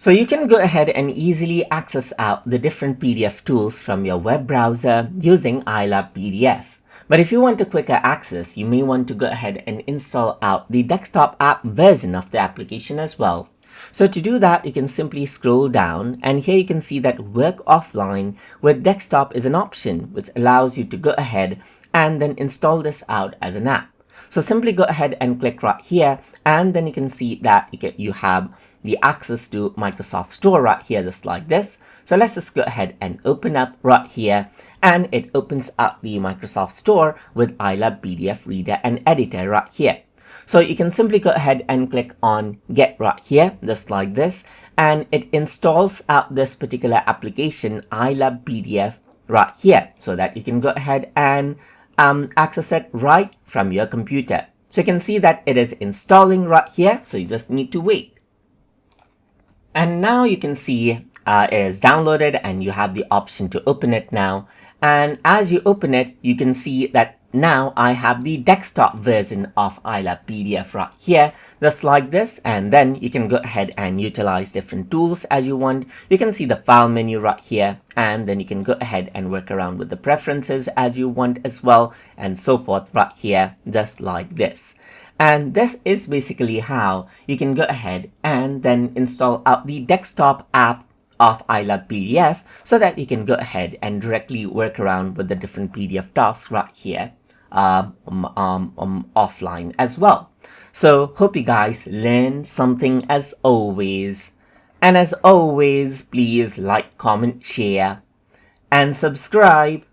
So you can go ahead and easily access out the different PDF tools from your web browser using ILovePDF. But if you want a quicker access, you may want to go ahead and install out the desktop app version of the application as well. So to do that, you can simply scroll down, and here you can see that work offline with desktop is an option which allows you to go ahead and then install this out as an app. So simply go ahead and click right here, and then you can see that you have the access to Microsoft Store right here, just like this. So let's just go ahead and open up right here, and it opens up the Microsoft Store with ILovePDF Reader and Editor right here. So you can simply go ahead and click on Get right here, just like this, and it installs out this particular application, ILovePDF, right here, so that you can go ahead and access it right from your computer. So you can see that it is installing right here, so you just need to wait. And now you can see it is downloaded, and you have the option to open it now. And as you open it, you can see that now I have the desktop version of ILovePDF right here, just like this, and then you can go ahead and utilize different tools as you want. You can see the file menu right here, and then you can go ahead and work around with the preferences as you want as well, and so forth right here, just like this. And this is basically how you can go ahead and then install out the desktop app of ILovePDF, so that you can go ahead and directly work around with the different PDF tasks right here offline as well. So hope you guys learned something as always. And as always, please like, comment, share, and subscribe.